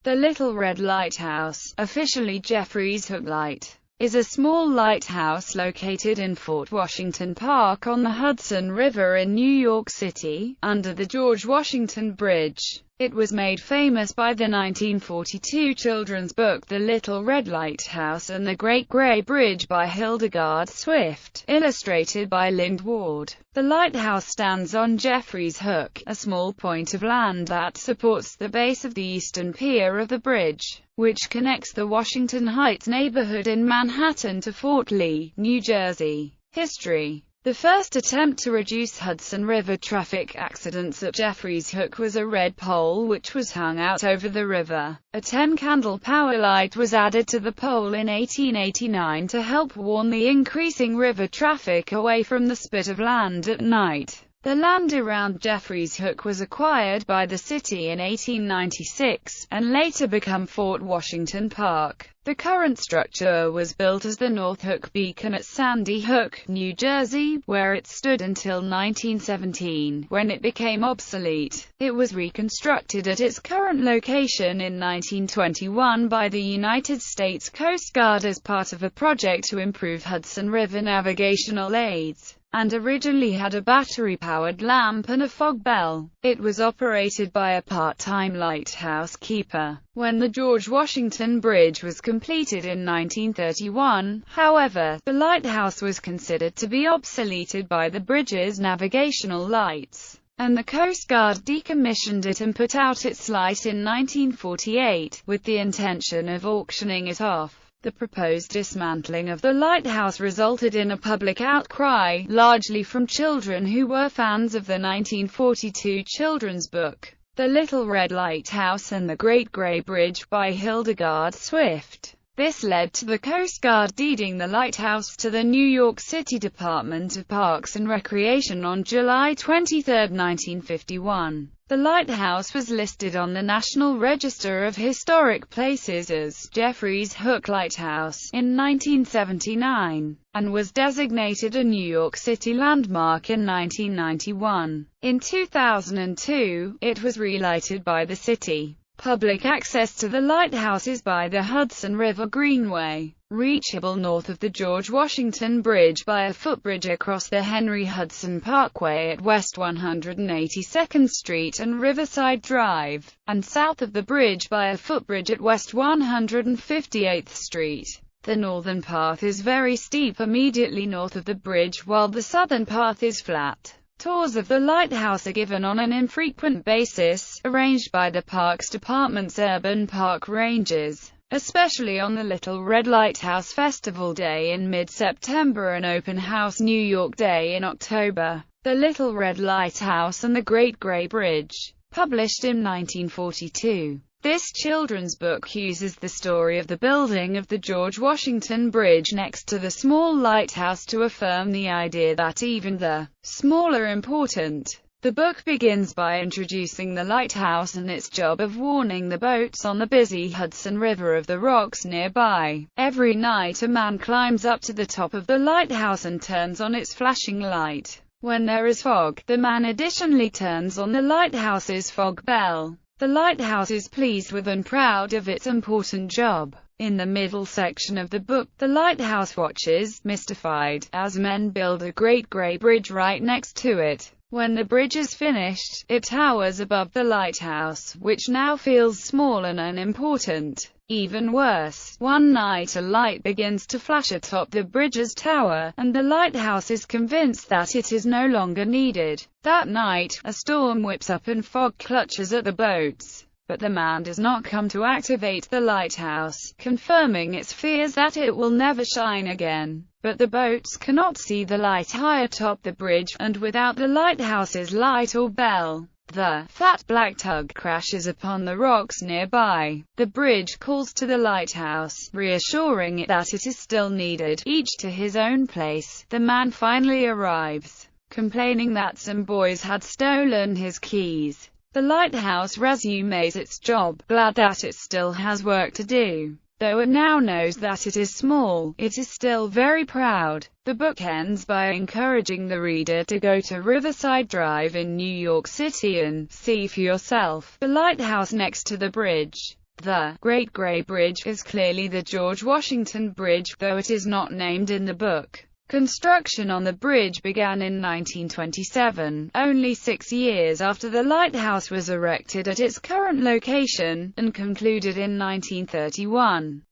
The Little Red Lighthouse, officially Jeffries Hook Light, is a small lighthouse located in Fort Washington Park on the Hudson River in New York City, under the George Washington Bridge. It was made famous by the 1942 children's book The Little Red Lighthouse and the Great Gray Bridge by Hildegard Swift, illustrated by Lind Ward. The lighthouse stands on Jeffries Hook, a small point of land that supports the base of the eastern pier of the bridge, which connects the Washington Heights neighborhood in Manhattan to Fort Lee, New Jersey. History. The first attempt to reduce Hudson River traffic accidents at Jeffries Hook was a red pole which was hung out over the river. A 10-candle power light was added to the pole in 1889 to help warn the increasing river traffic away from the spit of land at night. The land around Jeffries Hook was acquired by the city in 1896, and later became Fort Washington Park. The current structure was built as the North Hook Beacon at Sandy Hook, New Jersey, where it stood until 1917, when it became obsolete. It was reconstructed at its current location in 1921 by the United States Coast Guard as part of a project to improve Hudson River navigational aids, and originally had a battery-powered lamp and a fog bell. It was operated by a part-time lighthouse keeper. When the George Washington Bridge was completed in 1931, however, the lighthouse was considered to be obsoleted by the bridge's navigational lights, and the Coast Guard decommissioned it and put out its light in 1948, with the intention of auctioning it off. The proposed dismantling of the lighthouse resulted in a public outcry, largely from children who were fans of the 1942 children's book, The Little Red Lighthouse and the Great Gray Bridge by Hildegard Swift. This led to the Coast Guard deeding the lighthouse to the New York City Department of Parks and Recreation on July 23, 1951. The lighthouse was listed on the National Register of Historic Places as Jeffries Hook Lighthouse in 1979, and was designated a New York City landmark in 1991. In 2002, it was relighted by the city. Public access to the lighthouse is by the Hudson River Greenway, reachable north of the George Washington Bridge by a footbridge across the Henry Hudson Parkway at West 182nd Street and Riverside Drive, and south of the bridge by a footbridge at West 158th Street. The northern path is very steep immediately north of the bridge, while the southern path is flat. Tours of the lighthouse are given on an infrequent basis, arranged by the Parks Department's Urban Park Rangers, especially on the Little Red Lighthouse Festival Day in mid-September and Open House New York Day in October. The Little Red Lighthouse and the Great Gray Bridge, published in 1942. This children's book uses the story of the building of the George Washington Bridge next to the small lighthouse to affirm the idea that even the small are important. The book begins by introducing the lighthouse and its job of warning the boats on the busy Hudson River of the rocks nearby. Every night a man climbs up to the top of the lighthouse and turns on its flashing light. When there is fog, the man additionally turns on the lighthouse's fog bell. The lighthouse is pleased with and proud of its important job. In the middle section of the book, the lighthouse watches, mystified, as men build a Great Gray Bridge right next to it. When the bridge is finished, it towers above the lighthouse, which now feels small and unimportant. Even worse, one night a light begins to flash atop the bridge's tower, and the lighthouse is convinced that it is no longer needed. That night, a storm whips up and fog clutches at the boats. But the man does not come to activate the lighthouse, confirming its fears that it will never shine again. But the boats cannot see the light high atop the bridge, and without the lighthouse's light or bell, the fat black tug crashes upon the rocks nearby. The bridge calls to the lighthouse, reassuring it that it is still needed. Each to his own place, the man finally arrives, complaining that some boys had stolen his keys. The lighthouse resumes its job, glad that it still has work to do. Though it now knows that it is small, it is still very proud. The book ends by encouraging the reader to go to Riverside Drive in New York City and see for yourself the lighthouse next to the bridge. The Great Grey Bridge is clearly the George Washington Bridge, though it is not named in the book. Construction on the bridge began in 1927, only 6 years after the lighthouse was erected at its current location, and concluded in 1931.